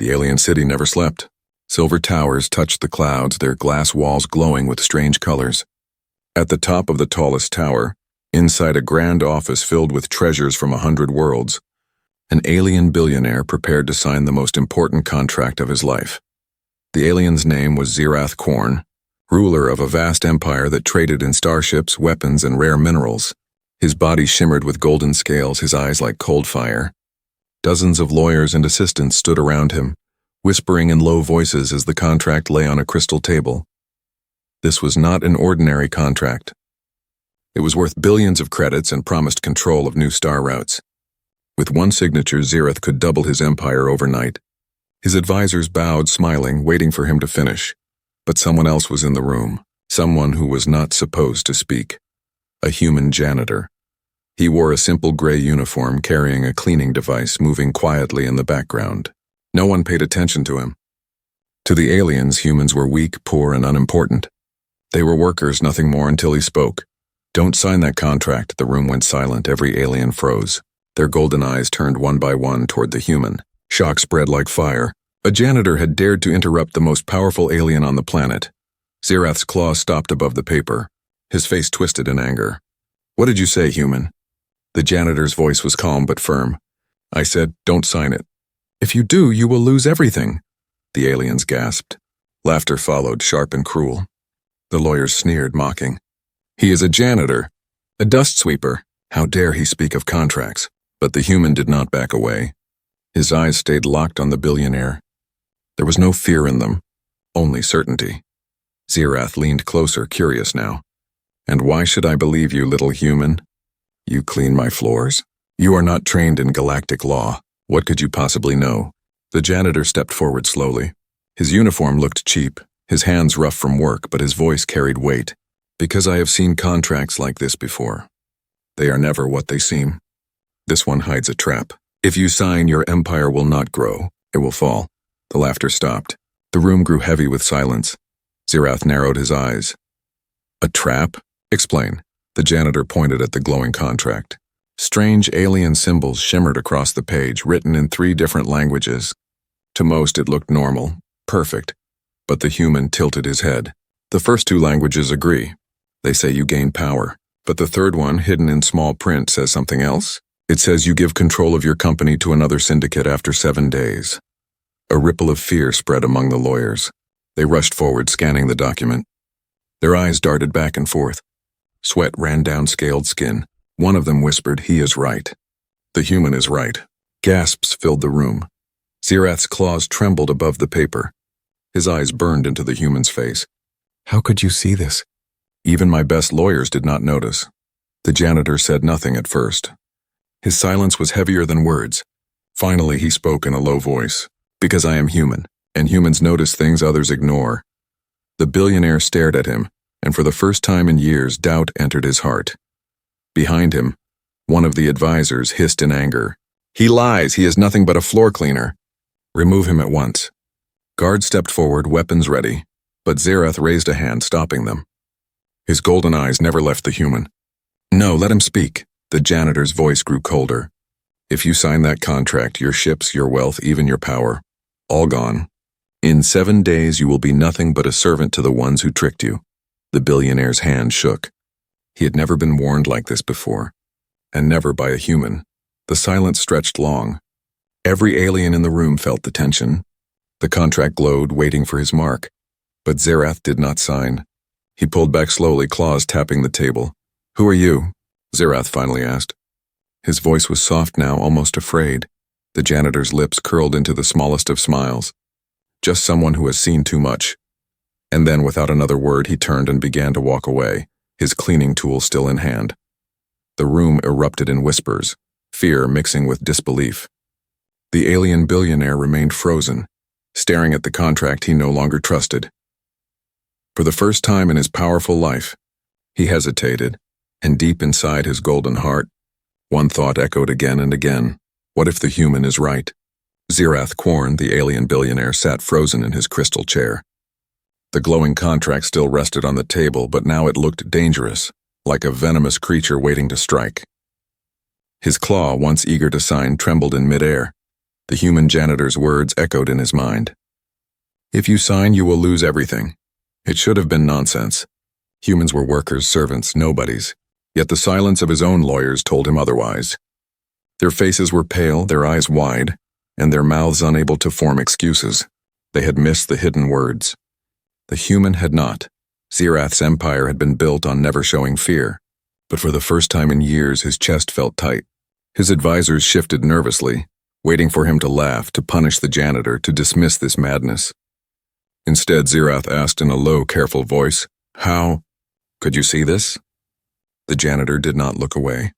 The alien city never slept. Silver towers touched the clouds, their glass walls glowing with strange colors. At the top of the tallest tower, inside a grand office filled with treasures from 100 worlds, an alien billionaire prepared to sign the most important contract of his life. The alien's name was Zirath Korn, ruler of a vast empire that traded in starships, weapons, and rare minerals. His body shimmered with golden scales, his eyes like cold fire. Dozens of lawyers and assistants stood around him, whispering in low voices as the contract lay on a crystal table. This was not an ordinary contract. It was worth billions of credits and promised control of new star routes. With one signature, Zirath could double his empire overnight. His advisors bowed, smiling, waiting for him to finish. But someone else was in the room, someone who was not supposed to speak. A human janitor. He wore a simple gray uniform, carrying a cleaning device, moving quietly in the background. No one paid attention to him. To the aliens, humans were weak, poor, and unimportant. They were workers, nothing more, until he spoke. "Don't sign that contract." The room went silent. Every alien froze. Their golden eyes turned one by one toward the human. Shock spread like fire. A janitor had dared to interrupt the most powerful alien on the planet. Zirath's claw stopped above the paper. His face twisted in anger. "What did you say, human?" The janitor's voice was calm but firm. "I said, don't sign it." "If you do, you will lose everything." The aliens gasped. Laughter followed, sharp and cruel. The lawyers sneered, mocking. "He is a janitor, a dust sweeper. How dare he speak of contracts?" But the human did not back away. His eyes stayed locked on the billionaire. There was no fear in them, only certainty. Zirath leaned closer, curious now. "And why should I believe you, little human? You clean my floors? You are not trained in galactic law. What could you possibly know?" The janitor stepped forward slowly. His uniform looked cheap, his hands rough from work, but his voice carried weight. "Because I have seen contracts like this before. They are never what they seem. This one hides a trap. If you sign, your empire will not grow. It will fall." The laughter stopped. The room grew heavy with silence. Zirath narrowed his eyes. "A trap? Explain." The janitor pointed at the glowing contract. Strange alien symbols shimmered across the page, written in 3 different languages. To most it looked normal, perfect, but the human tilted his head. "The first 2 languages agree. They say you gain power, but the third one, hidden in small print, says something else. It says you give control of your company to another syndicate after 7 days. A ripple of fear spread among the lawyers. They rushed forward, scanning the document. Their eyes darted back and forth. Sweat ran down scaled skin. One of them whispered, "He is right. The human is right." Gasps filled the room. Zirath's claws trembled above the paper. His eyes burned into the human's face. "How could you see this?" Even my best lawyers did not notice. The janitor said nothing at first. His silence was heavier than words. Finally, he spoke in a low voice. "Because I am human, and humans notice things others ignore." The billionaire stared at him, and for the first time in years, doubt entered his heart. Behind him, one of the advisors hissed in anger. "He lies. He is nothing but a floor cleaner. Remove him at once." Guards stepped forward, weapons ready, but Zirath raised a hand, stopping them. His golden eyes never left the human. "No, let him speak." The janitor's voice grew colder. "If you sign that contract, your ships, your wealth, even your power, all gone. In 7 days you will be nothing but a servant to the ones who tricked you." The billionaire's hand shook. He had never been warned like this before, and never by a human. The silence stretched long. Every alien in the room felt the tension. The contract glowed, waiting for his mark. But Zirath did not sign. He pulled back slowly, claws tapping the table. "Who are you?" Zirath finally asked. His voice was soft now, almost afraid. The janitor's lips curled into the smallest of smiles. "Just someone who has seen too much." And then, without another word, he turned and began to walk away, his cleaning tool still in hand. The room erupted in whispers, fear mixing with disbelief. The alien billionaire remained frozen, staring at the contract he no longer trusted. For the first time in his powerful life, he hesitated, and deep inside his golden heart, one thought echoed again and again. What if the human is right? Zirath Korn, the alien billionaire, sat frozen in his crystal chair. The glowing contract still rested on the table, but now it looked dangerous, like a venomous creature waiting to strike. His claw, once eager to sign, trembled in midair. The human janitor's words echoed in his mind. If you sign, you will lose everything. It should have been nonsense. Humans were workers, servants, nobodies. Yet the silence of his own lawyers told him otherwise. Their faces were pale, their eyes wide, and their mouths unable to form excuses. They had missed the hidden words. The human had not. Zirath's empire had been built on never showing fear, but for the first time in years his chest felt tight. His advisors shifted nervously, waiting for him to laugh, to punish the janitor, to dismiss this madness. Instead, Zirath asked in a low, careful voice, "How? Could you see this?" The janitor did not look away.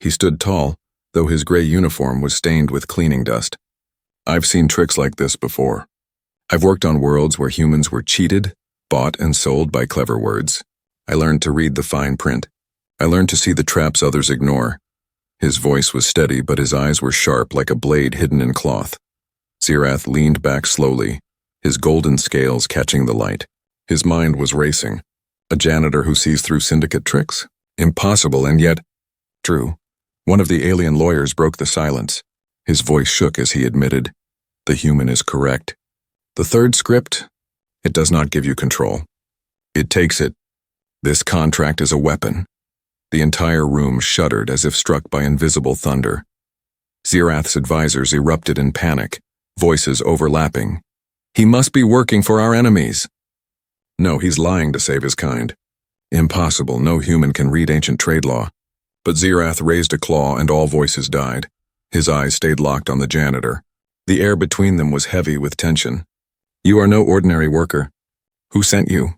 He stood tall, though his gray uniform was stained with cleaning dust. "I've seen tricks like this before. I've worked on worlds where humans were cheated, bought and sold by clever words. I learned to read the fine print. I learned to see the traps others ignore." His voice was steady, but his eyes were sharp like a blade hidden in cloth. Zirath leaned back slowly, his golden scales catching the light. His mind was racing. A janitor who sees through syndicate tricks? Impossible, and yet true. One of the alien lawyers broke the silence. His voice shook as he admitted, "The human is correct. The third script, it does not give you control. It takes it. This contract is a weapon." The entire room shuddered as if struck by invisible thunder. Zirath's advisors erupted in panic, voices overlapping. "He must be working for our enemies." "No, he's lying to save his kind." "Impossible, no human can read ancient trade law." But Zirath raised a claw and all voices died. His eyes stayed locked on the janitor. The air between them was heavy with tension. "You are no ordinary worker. Who sent you?"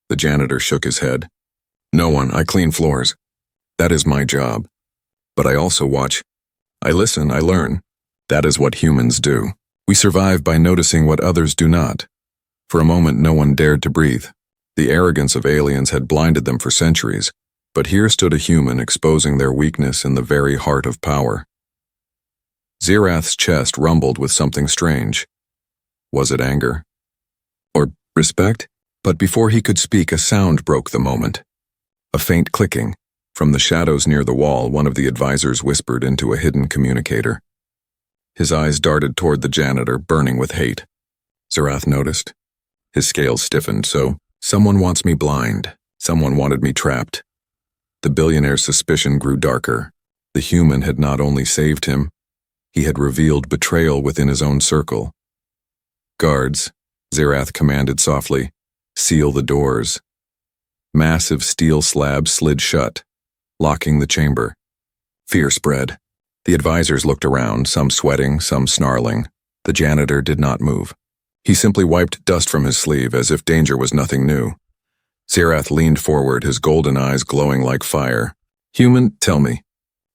The janitor shook his head. "No one, I clean floors. That is my job. But I also watch. I listen, I learn. That is what humans do. We survive by noticing what others do not." For a moment no one dared to breathe. The arrogance of aliens had blinded them for centuries, but here stood a human exposing their weakness in the very heart of power. Zirath's chest rumbled with something strange. Was it anger? Or respect? But before he could speak, a sound broke the moment. A faint clicking. From the shadows near the wall, one of the advisors whispered into a hidden communicator. His eyes darted toward the janitor, burning with hate. Zirath noticed. His scales stiffened. "So, someone wants me blind. Someone wanted me trapped." The billionaire's suspicion grew darker. The human had not only saved him, he had revealed betrayal within his own circle. "Guards," Zirath commanded softly, "seal the doors." Massive steel slabs slid shut, locking the chamber. Fear spread. The advisors looked around, some sweating, some snarling. The janitor did not move. He simply wiped dust from his sleeve as if danger was nothing new. Zirath leaned forward, his golden eyes glowing like fire. "Human, tell me,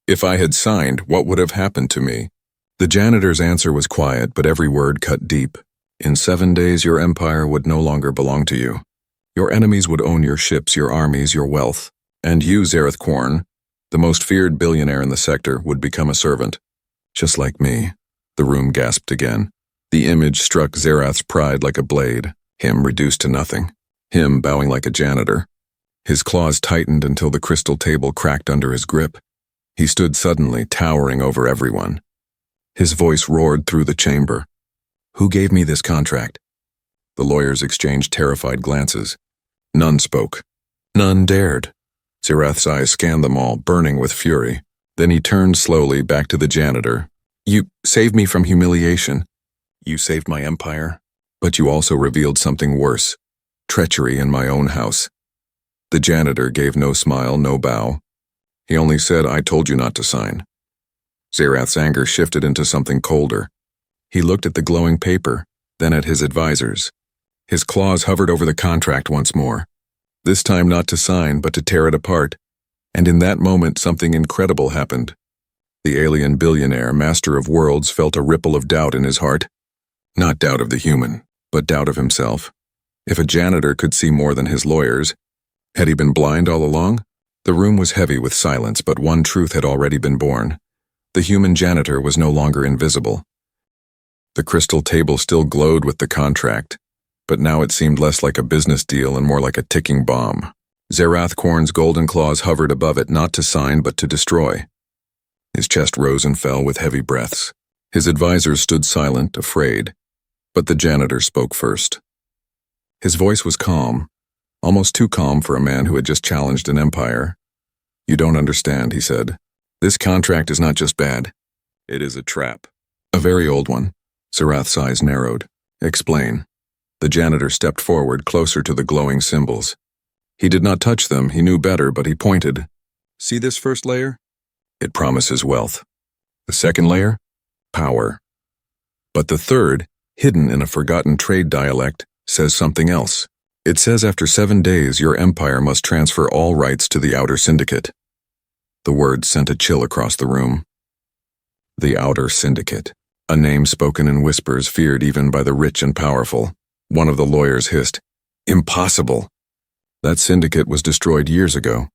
if I had signed, what would have happened to me?" The janitor's answer was quiet, but every word cut deep. "In 7 days your empire would no longer belong to you. Your enemies would own your ships, your armies, your wealth. And you, Zareth Quarn, the most feared billionaire in the sector, would become a servant. Just like me." The room gasped again. The image struck Zirath's pride like a blade, him reduced to nothing, him bowing like a janitor. His claws tightened until the crystal table cracked under his grip. He stood suddenly, towering over everyone. His voice roared through the chamber. "Who gave me this contract?" The lawyers exchanged terrified glances. None spoke. None dared. Zirath's eyes scanned them all, burning with fury. Then he turned slowly back to the janitor. "You saved me from humiliation. You saved my empire. But you also revealed something worse. Treachery in my own house." The janitor gave no smile, no bow. He only said, "I told you not to sign." Zirath's anger shifted into something colder. He looked at the glowing paper, then at his advisors. His claws hovered over the contract once more. This time not to sign, but to tear it apart. And in that moment, something incredible happened. The alien billionaire, master of worlds, felt a ripple of doubt in his heart. Not doubt of the human, but doubt of himself. If a janitor could see more than his lawyers, had he been blind all along? The room was heavy with silence, but one truth had already been born. The human janitor was no longer invisible. The crystal table still glowed with the contract, but now it seemed less like a business deal and more like a ticking bomb. Zirath Quarn's golden claws hovered above it, not to sign but to destroy. His chest rose and fell with heavy breaths. His advisors stood silent, afraid, but the janitor spoke first. His voice was calm, almost too calm for a man who had just challenged an empire. "You don't understand," he said. "This contract is not just bad. It is a trap. A very old one." Zerath's eyes narrowed. "Explain." The janitor stepped forward, closer to the glowing symbols. He did not touch them, he knew better, but he pointed. "See this first layer? It promises wealth. The second layer? Power. But the third, hidden in a forgotten trade dialect, says something else. It says after 7 days your empire must transfer all rights to the Outer Syndicate." The words sent a chill across the room. The Outer Syndicate, a name spoken in whispers feared even by the rich and powerful. One of the lawyers hissed, "Impossible!" "That syndicate was destroyed years ago."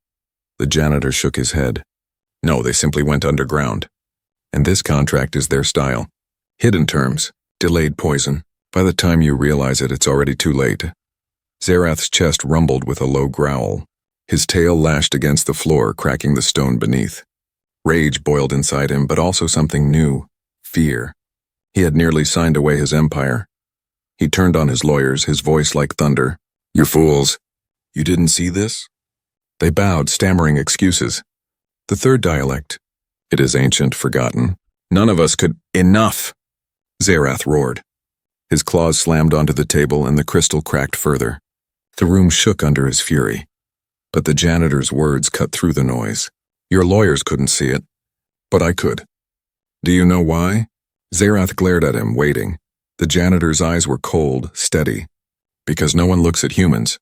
The janitor shook his head. "No, they simply went underground. And this contract is their style. Hidden terms, delayed poison. By the time you realize it, it's already too late." Zerath's chest rumbled with a low growl. His tail lashed against the floor, cracking the stone beneath. Rage boiled inside him, but also something new, fear. He had nearly signed away his empire. He turned on his lawyers, his voice like thunder. "You fools! You didn't see this?" They bowed, stammering excuses. "The third dialect. It is ancient, forgotten. None of us could—" "Enough!" Zerath roared. His claws slammed onto the table and the crystal cracked further. The room shook under his fury. But the janitor's words cut through the noise. "Your lawyers couldn't see it, but I could. Do you know why?" Zerath glared at him, waiting. The janitor's eyes were cold, steady. "Because no one looks at humans.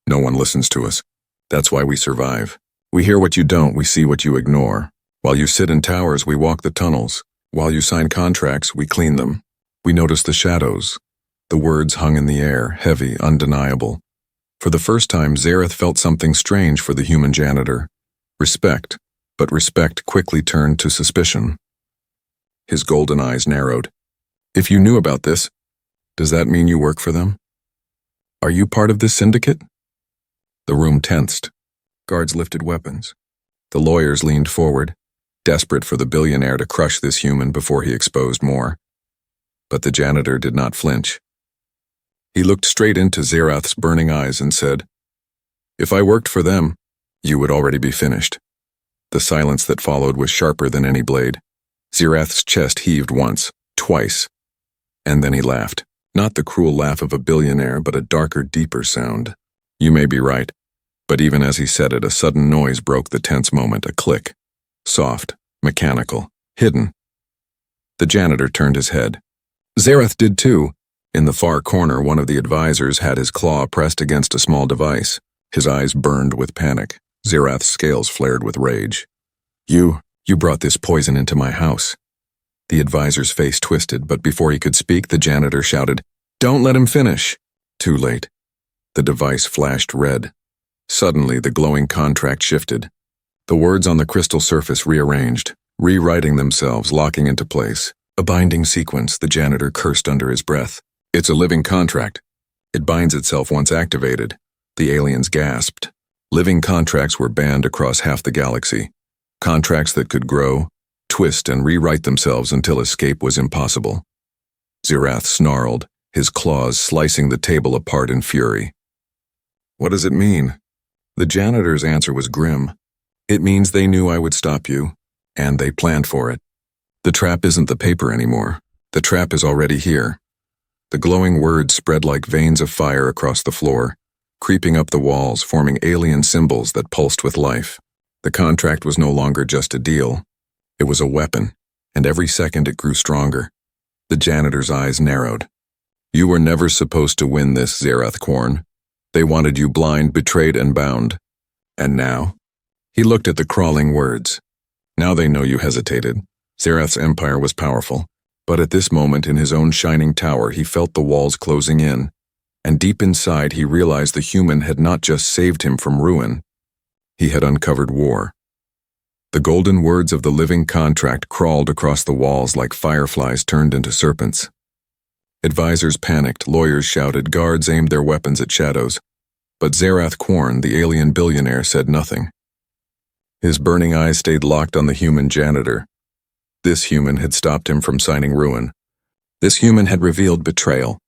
No one listens to us. That's why we survive. We hear what you don't, we see what you ignore. While you sit in towers, we walk the tunnels. While you sign contracts, we clean them. We notice the shadows." The words hung in the air, heavy, undeniable. For the first time, Zerath felt something strange for the human janitor. Respect, but respect quickly turned to suspicion. His golden eyes narrowed. "If you knew about this, does that mean you work for them? Are you part of this syndicate?" The room tensed. Guards lifted weapons. The lawyers leaned forward, desperate for the billionaire to crush this human before he exposed more. But the janitor did not flinch. He looked straight into Zerath's burning eyes and said, "If I worked for them, you would already be finished." The silence that followed was sharper than any blade. Zerath's chest heaved once, twice, and then he laughed. Not the cruel laugh of a billionaire, but a darker, deeper sound. "You may be right." But even as he said it, a sudden noise broke the tense moment, a click. Soft, mechanical, hidden. The janitor turned his head. Zerath did too. In the far corner, one of the advisors had his claw pressed against a small device. His eyes burned with panic. Zerath's scales flared with rage. You brought this poison into my house." The advisor's face twisted, but before he could speak, the janitor shouted, "Don't let him finish." Too late. The device flashed red. Suddenly, the glowing contract shifted. The words on the crystal surface rearranged, rewriting themselves, locking into place. A binding sequence, the janitor cursed under his breath. "It's a living contract. It binds itself once activated." The aliens gasped. Living contracts were banned across half the galaxy. Contracts that could grow, twist, and rewrite themselves until escape was impossible. Zerath snarled, his claws slicing the table apart in fury. "What does it mean?" The janitor's answer was grim. "It means they knew I would stop you, and they planned for it. The trap isn't the paper anymore. The trap is already here." The glowing words spread like veins of fire across the floor, creeping up the walls, forming alien symbols that pulsed with life. The contract was no longer just a deal. It was a weapon, and every second it grew stronger. The janitor's eyes narrowed. "You were never supposed to win this, Zerath Quarn. They wanted you blind, betrayed, and bound. And now?" He looked at the crawling words. "Now they know you hesitated." Zerath's empire was powerful, but at this moment in his own shining tower he felt the walls closing in, and deep inside he realized the human had not just saved him from ruin. He had uncovered war. The golden words of the living contract crawled across the walls like fireflies turned into serpents. Advisors panicked, lawyers shouted, guards aimed their weapons at shadows. But Zerath Quarn, the alien billionaire, said nothing. His burning eyes stayed locked on the human janitor. This human had stopped him from signing ruin. This human had revealed betrayal.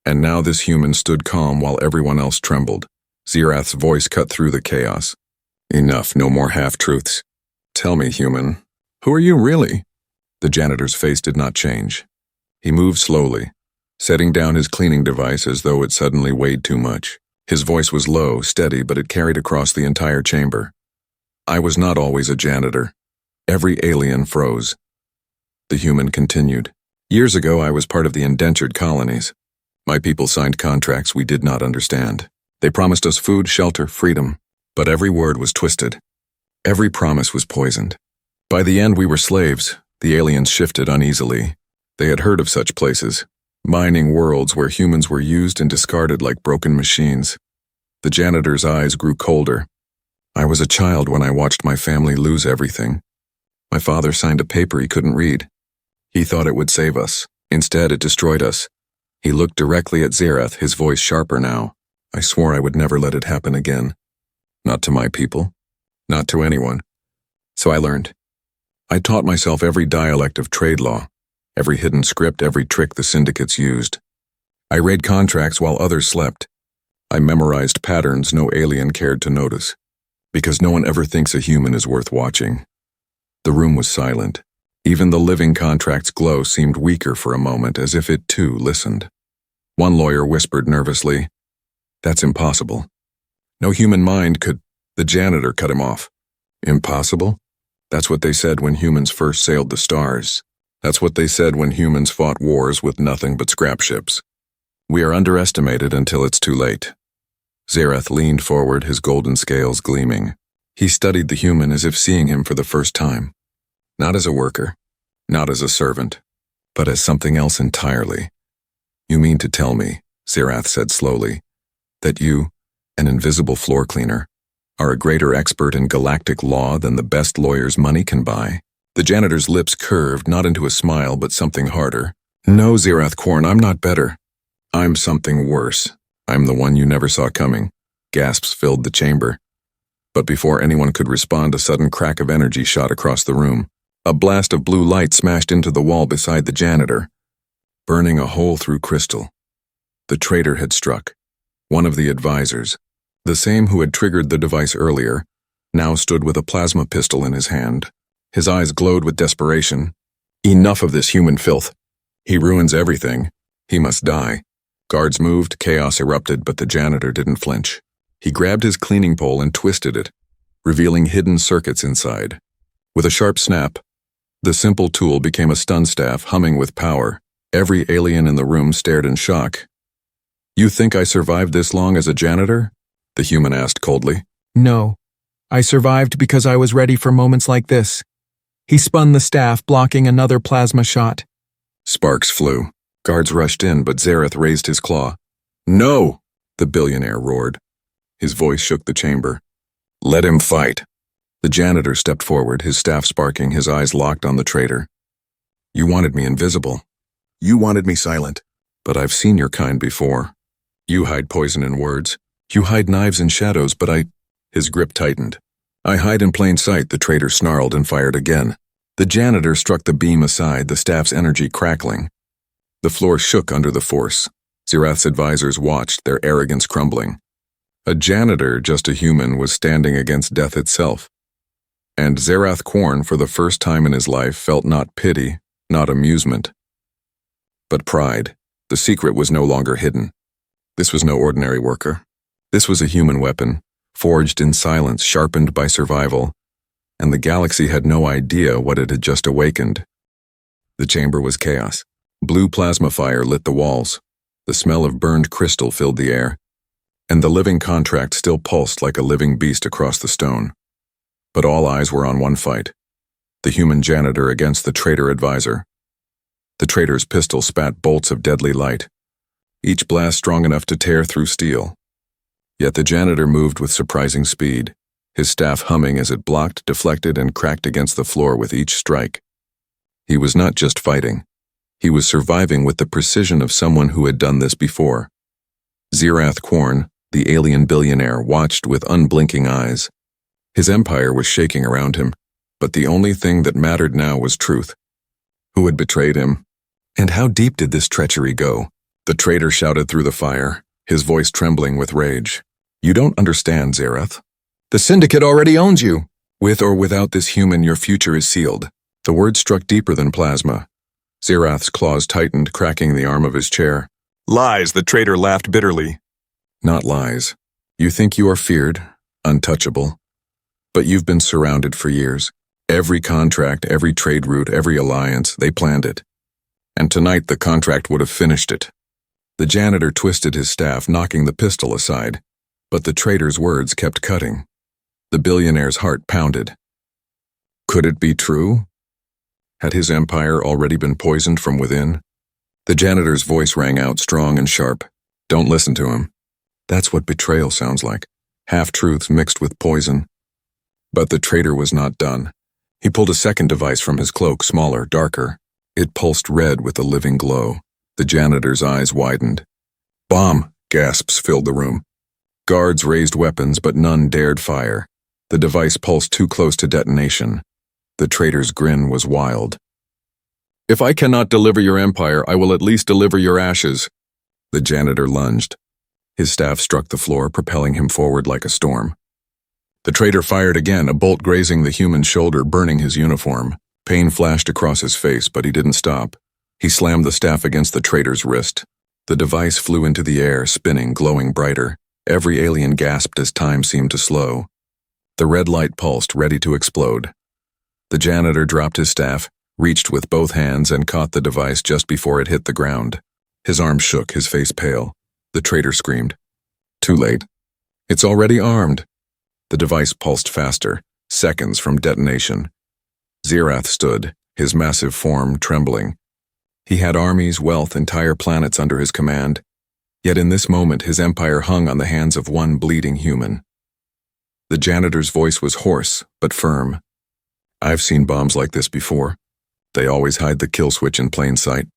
And now this human stood calm while everyone else trembled. Zirath's voice cut through the chaos. Enough, no more half-truths. Tell me, human, who are you really? The janitor's face did not change. He moved slowly, setting down his cleaning device as though it suddenly weighed too much. His voice was low, steady, but it carried across the entire chamber. I was not always a janitor. Every alien froze. The human continued. Years ago, I was part of the indentured colonies. My people signed contracts we did not understand. They promised us food, shelter, freedom. But every word was twisted. Every promise was poisoned. By the end, we were slaves. The aliens shifted uneasily. They had heard of such places, mining worlds where humans were used and discarded like broken machines. The janitor's eyes grew colder. I was a child when I watched my family lose everything. My father signed a paper he couldn't read. He thought it would save us. Instead, it destroyed us. He looked directly at Zirath, his voice sharper now. I swore I would never let it happen again. Not to my people. Not to anyone. So I learned. I taught myself every dialect of trade law, every hidden script, every trick the syndicates used. I read contracts while others slept. I memorized patterns no alien cared to notice, because no one ever thinks a human is worth watching. The room was silent. Even the living contract's glow seemed weaker for a moment, as if it too listened. One lawyer whispered nervously, "That's impossible. No human mind could." The janitor cut him off. Impossible? That's what they said when humans first sailed the stars. That's what they said when humans fought wars with nothing but scrap ships. We are underestimated until it's too late. Zirath leaned forward, his golden scales gleaming. He studied the human as if seeing him for the first time. Not as a worker, not as a servant, but as something else entirely. You mean to tell me, Zirath said slowly, that you, an invisible floor cleaner, are a greater expert in galactic law than the best lawyer's money can buy? The janitor's lips curved, not into a smile, but something harder. No, Zirath Quarn, I'm not better. I'm something worse. I'm the one you never saw coming. Gasps filled the chamber. But before anyone could respond, a sudden crack of energy shot across the room. A blast of blue light smashed into the wall beside the janitor, burning a hole through crystal. The traitor had struck. One of the advisors, the same who had triggered the device earlier, now stood with a plasma pistol in his hand. His eyes glowed with desperation. Enough of this human filth. He ruins everything. He must die. Guards moved, chaos erupted, but the janitor didn't flinch. He grabbed his cleaning pole and twisted it, revealing hidden circuits inside. With a sharp snap, the simple tool became a stun staff humming with power. Every alien in the room stared in shock. You think I survived this long as a janitor? The human asked coldly. No. I survived because I was ready for moments like this. He spun the staff, blocking another plasma shot. Sparks flew. Guards rushed in, but Zirath raised his claw. No! The billionaire roared. His voice shook the chamber. Let him fight. The janitor stepped forward, his staff sparking, his eyes locked on the traitor. You wanted me invisible. You wanted me silent. But I've seen your kind before. You hide poison in words. You hide knives in shadows, but I... His grip tightened. I hide in plain sight, the traitor snarled and fired again. The janitor struck the beam aside, the staff's energy crackling. The floor shook under the force. Zirath's advisors watched, their arrogance crumbling. A janitor, just a human, was standing against death itself. And Zirath Quarn, for the first time in his life, felt not pity, not amusement, but pride. The secret was no longer hidden. This was no ordinary worker. This was a human weapon, forged in silence, sharpened by survival, and the galaxy had no idea what it had just awakened. The chamber was chaos. Blue plasma fire lit the walls. The smell of burned crystal filled the air, and the living contract still pulsed like a living beast across the stone. But all eyes were on one fight, the human janitor against the traitor advisor. The traitor's pistol spat bolts of deadly light, each blast strong enough to tear through steel. Yet the janitor moved with surprising speed, his staff humming as it blocked, deflected, and cracked against the floor with each strike. He was not just fighting. He was surviving with the precision of someone who had done this before. Zirath Quarn, the alien billionaire, watched with unblinking eyes. His empire was shaking around him, but the only thing that mattered now was truth. Who had betrayed him? And how deep did this treachery go? The traitor shouted through the fire, his voice trembling with rage. You don't understand, Zareth. The Syndicate already owns you. With or without this human, your future is sealed. The words struck deeper than plasma. Zerath's claws tightened, cracking the arm of his chair. Lies, the traitor laughed bitterly. Not lies. You think you are feared, untouchable. But you've been surrounded for years. Every contract, every trade route, every alliance, they planned it. And tonight the contract would have finished it. The janitor twisted his staff, knocking the pistol aside. But the traitor's words kept cutting. The billionaire's heart pounded. Could it be true? Had his empire already been poisoned from within? The janitor's voice rang out strong and sharp. Don't listen to him. That's what betrayal sounds like. Half-truths mixed with poison. But the traitor was not done. He pulled a second device from his cloak, smaller, darker. It pulsed red with a living glow. The janitor's eyes widened. Bomb! Gasps filled the room. Guards raised weapons, but none dared fire. The device pulsed too close to detonation. The traitor's grin was wild. If I cannot deliver your empire, I will at least deliver your ashes. The janitor lunged. His staff struck the floor, propelling him forward like a storm. The traitor fired again, a bolt grazing the human's shoulder, burning his uniform. Pain flashed across his face, but he didn't stop. He slammed the staff against the traitor's wrist. The device flew into the air, spinning, glowing brighter. Every alien gasped as time seemed to slow. The red light pulsed, ready to explode. The janitor dropped his staff, reached with both hands, and caught the device just before it hit the ground. His arm shook, his face pale. The traitor screamed. Too late. It's already armed. The device pulsed faster, seconds from detonation. Zerath stood, his massive form trembling. He had armies, wealth, entire planets under his command. Yet in this moment his empire hung on the hands of one bleeding human. The janitor's voice was hoarse, but firm. I've seen bombs like this before. They always hide the kill switch in plain sight.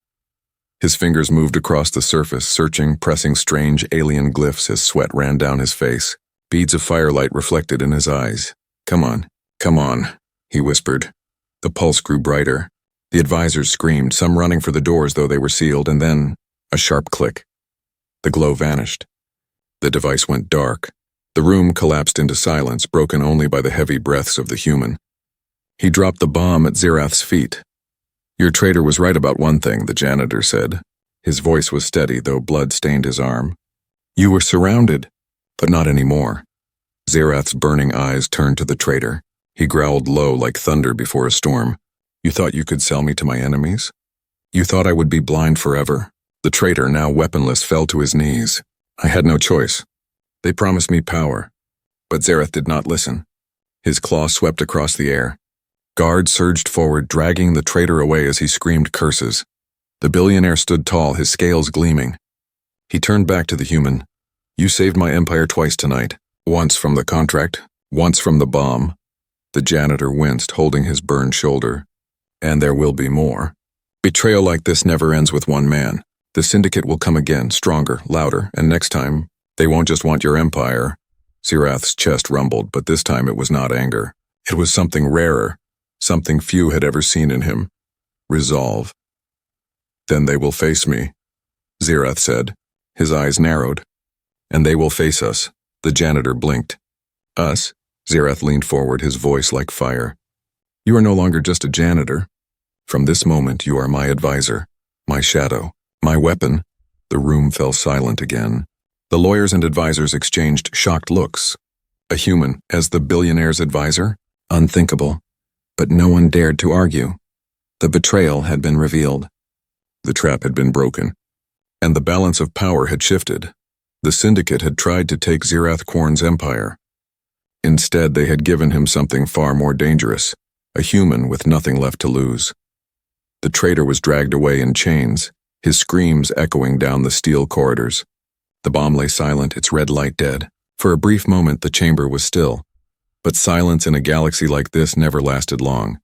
His fingers moved across the surface, searching, pressing strange alien glyphs as sweat ran down his face. Beads of firelight reflected in his eyes. Come on, he whispered. The pulse grew brighter. The advisors screamed, some running for the doors though they were sealed, and then a sharp click. The glow vanished. The device went dark. The room collapsed into silence, broken only by the heavy breaths of the human. He dropped the bomb at Zerath's feet. Your traitor was right about one thing, the janitor said. His voice was steady, though blood stained his arm. You were surrounded, but not anymore. Zerath's burning eyes turned to the traitor. He growled low like thunder before a storm. You thought you could sell me to my enemies? You thought I would be blind forever? The traitor, now weaponless, fell to his knees. I had no choice. They promised me power. But Zerath did not listen. His claw swept across the air. Guards surged forward, dragging the traitor away as he screamed curses. The billionaire stood tall, his scales gleaming. He turned back to the human. You saved my empire twice tonight. Once from the contract, once from the bomb. The janitor winced, holding his burned shoulder. And there will be more. Betrayal like this never ends with one man. The Syndicate will come again, stronger, louder, and next time, they won't just want your empire. Zerath's chest rumbled, but this time it was not anger. It was something rarer, something few had ever seen in him. Resolve. Then they will face me, Zerath said. His eyes narrowed. And they will face us. The janitor blinked. Us? Zerath leaned forward, his voice like fire. You are no longer just a janitor. From this moment, you are my advisor, my shadow, my weapon. The room fell silent again. The lawyers and advisors exchanged shocked looks. A human as the billionaire's advisor? Unthinkable. But no one dared to argue. The betrayal had been revealed. The trap had been broken. And the balance of power had shifted. The Syndicate had tried to take Zerath Korn's empire. Instead, they had given him something far more dangerous, a human with nothing left to lose. The traitor was dragged away in chains, his screams echoing down the steel corridors. The bomb lay silent, its red light dead. For a brief moment, the chamber was still. But silence in a galaxy like this never lasted long.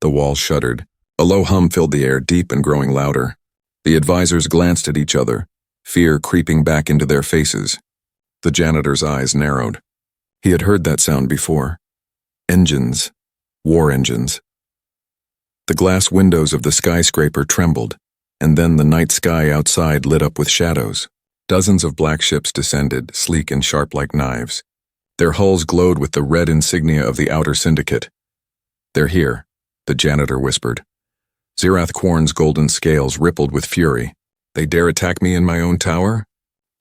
The walls shuddered. A low hum filled the air, deep and growing louder. The advisors glanced at each other, fear creeping back into their faces. The janitor's eyes narrowed. He had heard that sound before. Engines. War engines. The glass windows of the skyscraper trembled, and then the night sky outside lit up with shadows. Dozens of black ships descended, sleek and sharp like knives. Their hulls glowed with the red insignia of the Outer Syndicate. "They're here," the janitor whispered. Xerath Quarn's golden scales rippled with fury. "They dare attack me in my own tower?"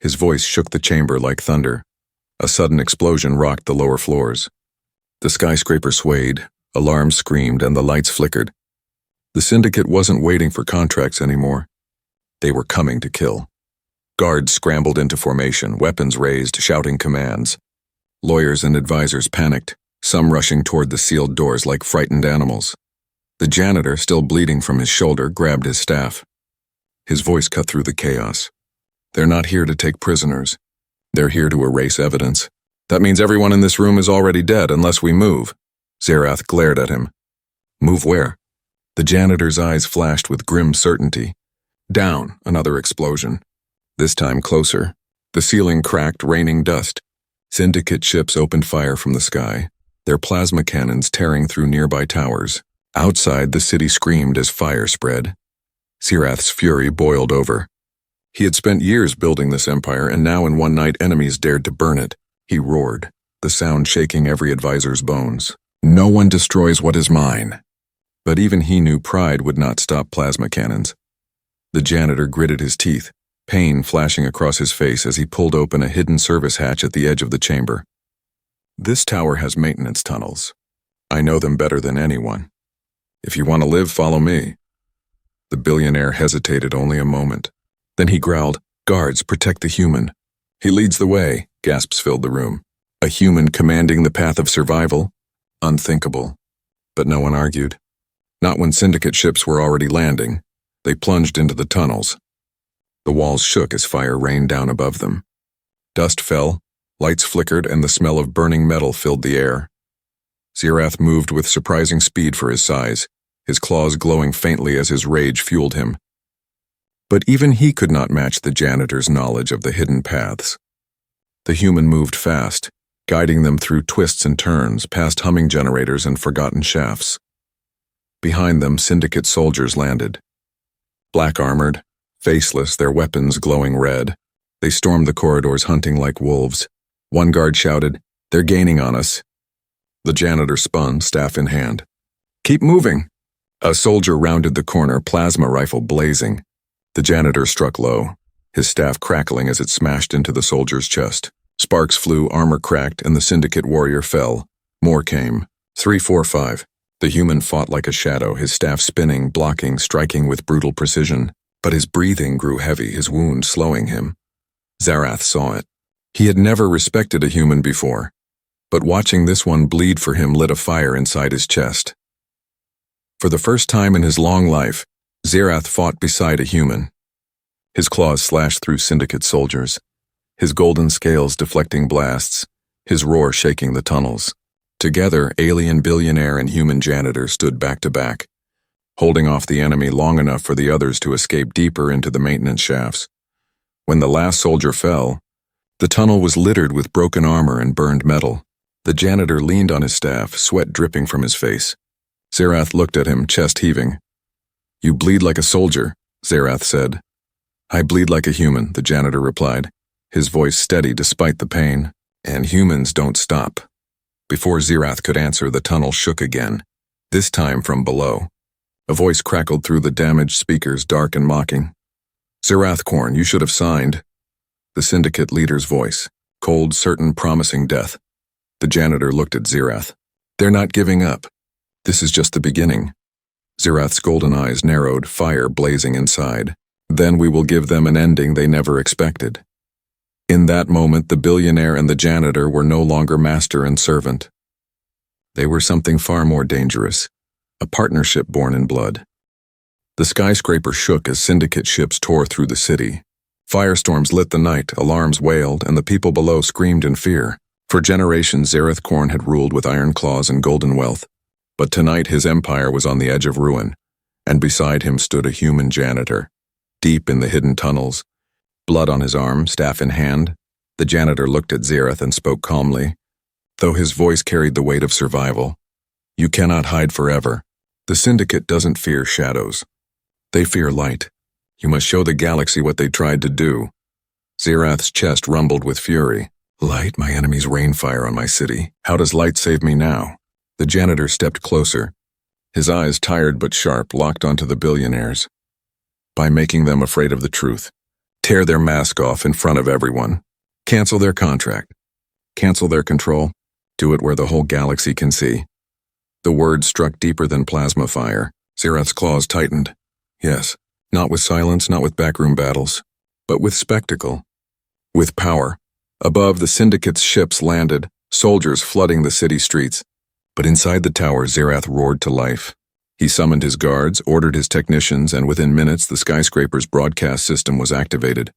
His voice shook the chamber like thunder. A sudden explosion rocked the lower floors. The skyscraper swayed, alarms screamed, and the lights flickered. The Syndicate wasn't waiting for contracts anymore. They were coming to kill. Guards scrambled into formation, weapons raised, shouting commands. Lawyers and advisors panicked, some rushing toward the sealed doors like frightened animals. The janitor, still bleeding from his shoulder, grabbed his staff. His voice cut through the chaos. "They're not here to take prisoners. They're here to erase evidence. That means everyone in this room is already dead unless we move." Xerath glared at him. "Move where?" The janitor's eyes flashed with grim certainty. Down, another explosion. This time closer. The ceiling cracked, raining dust. Syndicate ships opened fire from the sky, their plasma cannons tearing through nearby towers. Outside, the city screamed as fire spread. Xerath's fury boiled over. He had spent years building this empire, and now in one night enemies dared to burn it. He roared, the sound shaking every advisor's bones. "No one destroys what is mine." But even he knew pride would not stop plasma cannons. The janitor gritted his teeth, pain flashing across his face as he pulled open a hidden service hatch at the edge of the chamber. "This tower has maintenance tunnels. I know them better than anyone. If you want to live, follow me." The billionaire hesitated only a moment. Then he growled, "Guards, protect the human." "He leads the way," gasps filled the room. A human commanding the path of survival? Unthinkable. But no one argued. Not when Syndicate ships were already landing. They plunged into the tunnels. The walls shook as fire rained down above them. Dust fell, lights flickered, and the smell of burning metal filled the air. Xerath moved with surprising speed for his size, his claws glowing faintly as his rage fueled him. But even he could not match the janitor's knowledge of the hidden paths. The human moved fast, guiding them through twists and turns, past humming generators and forgotten shafts. Behind them, Syndicate soldiers landed. Black-armored, faceless, their weapons glowing red. They stormed the corridors hunting like wolves. One guard shouted, "They're gaining on us." The janitor spun, staff in hand. "Keep moving." A soldier rounded the corner, plasma rifle blazing. The janitor struck low, his staff crackling as it smashed into the soldier's chest. Sparks flew, armor cracked, and the Syndicate warrior fell. More came. 3, 4, 5. The human fought like a shadow, his staff spinning, blocking, striking with brutal precision. But his breathing grew heavy, his wound slowing him. Xerath saw it. He had never respected a human before, but watching this one bleed for him lit a fire inside his chest. For the first time in his long life, Xerath fought beside a human. His claws slashed through Syndicate soldiers, his golden scales deflecting blasts, his roar shaking the tunnels. Together, alien billionaire and human janitor stood back to back, holding off the enemy long enough for the others to escape deeper into the maintenance shafts. When the last soldier fell, the tunnel was littered with broken armor and burned metal. The janitor leaned on his staff, sweat dripping from his face. Xerath looked at him, chest heaving. "You bleed like a soldier," Xerath said. "I bleed like a human," the janitor replied, his voice steady despite the pain. "And humans don't stop." Before Xerath could answer, the tunnel shook again, this time from below. A voice crackled through the damaged speakers, dark and mocking. "Xerath Quarn, you should have signed." The Syndicate leader's voice, cold, certain, promising death. The janitor looked at Xerath. "They're not giving up. This is just the beginning." Xerath's golden eyes narrowed, fire blazing inside. "Then we will give them an ending they never expected." In that moment, the billionaire and the janitor were no longer master and servant. They were something far more dangerous, a partnership born in blood. The skyscraper shook as Syndicate ships tore through the city. Firestorms lit the night, alarms wailed, and the people below screamed in fear. For generations, Xerath Quarn had ruled with iron claws and golden wealth. But tonight his empire was on the edge of ruin, and beside him stood a human janitor. Deep in the hidden tunnels, blood on his arm, staff in hand, the janitor looked at Xerath and spoke calmly, though his voice carried the weight of survival. "You cannot hide forever. The Syndicate doesn't fear shadows. They fear light. You must show the galaxy what they tried to do. Zirath's chest rumbled with fury. Light, my enemies rain fire on my city. How does light save me now? The janitor stepped closer. His eyes, tired but sharp, locked onto the billionaires. By making them afraid of the truth. Tear their mask off in front of everyone. Cancel their contract. Cancel their control. Do it where the whole galaxy can see. The words struck deeper than plasma fire. Zirath's claws tightened. Yes, not with silence, not with backroom battles, but with spectacle. With power. Above, the Syndicate's ships landed, soldiers flooding the city streets. But inside the tower, Zirath roared to life. He summoned his guards, ordered his technicians, and within minutes the skyscraper's broadcast system was activated.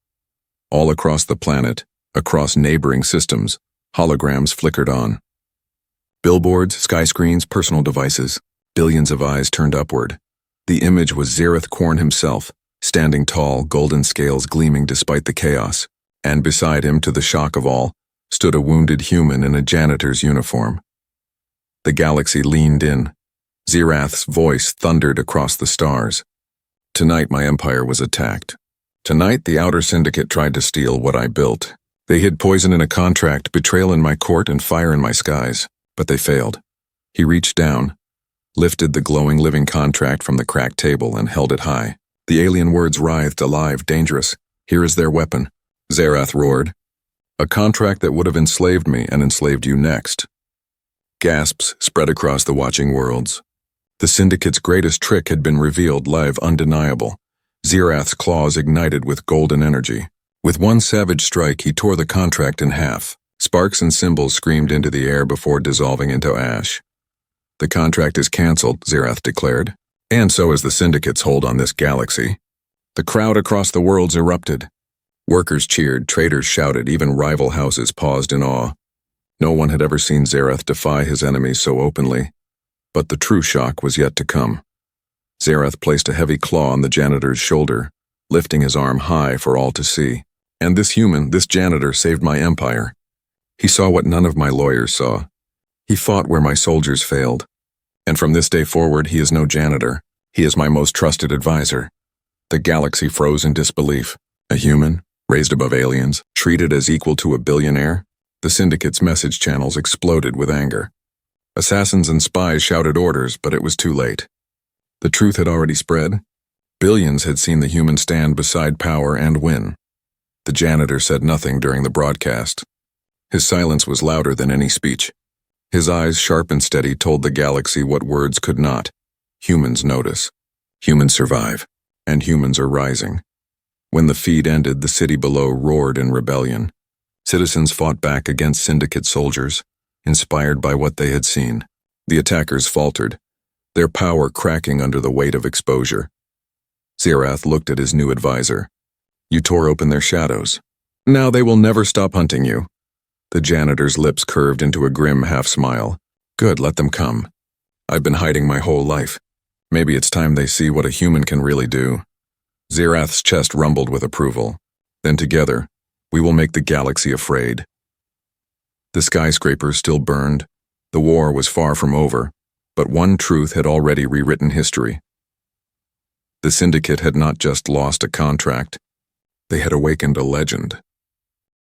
All across the planet, across neighboring systems, holograms flickered on. Billboards, skyscreens, personal devices, billions of eyes turned upward. The image was Zirath Korn himself, standing tall, golden scales gleaming despite the chaos, and beside him, to the shock of all, stood a wounded human in a janitor's uniform. The galaxy leaned in. Zirath's voice thundered across the stars. Tonight my empire was attacked. Tonight the Outer Syndicate tried to steal what I built. They hid poison in a contract, betrayal in my court, and fire in my skies. But they failed. He reached down, lifted the glowing living contract from the cracked table and held it high. The alien words writhed, alive, dangerous. Here is their weapon. Zirath roared. A contract that would have enslaved me and enslaved you next. Gasps spread across the watching worlds. The Syndicate's greatest trick had been revealed, live, undeniable. Zirath's claws ignited with golden energy. With one savage strike, he tore the contract in half. Sparks and symbols screamed into the air before dissolving into ash. The contract is cancelled, Zirath declared. And so is the Syndicate's hold on this galaxy. The crowd across the worlds erupted. Workers cheered, traders shouted, even rival houses paused in awe. No one had ever seen Zirath defy his enemies so openly. But the true shock was yet to come. Zirath placed a heavy claw on the janitor's shoulder, lifting his arm high for all to see. And this human, this janitor, saved my empire. He saw what none of my lawyers saw. He fought where my soldiers failed. And from this day forward, he is no janitor. He is my most trusted advisor. The galaxy froze in disbelief. A human, raised above aliens, treated as equal to a billionaire? The Syndicate's message channels exploded with anger. Assassins and spies shouted orders, but it was too late. The truth had already spread. Billions had seen the human stand beside power and win. The janitor said nothing during the broadcast. His silence was louder than any speech. His eyes, sharp and steady, told the galaxy what words could not. Humans notice. Humans survive. And humans are rising. When the feed ended, the city below roared in rebellion. Citizens fought back against Syndicate soldiers, inspired by what they had seen. The attackers faltered, their power cracking under the weight of exposure. Zirath looked at his new advisor. You tore open their shadows. Now they will never stop hunting you. The janitor's lips curved into a grim half-smile. Good, let them come. I've been hiding my whole life. Maybe it's time they see what a human can really do. Zirath's chest rumbled with approval. Then together, we will make the galaxy afraid. The skyscrapers still burned. The war was far from over, but one truth had already rewritten history. The Syndicate had not just lost a contract. They had awakened a legend.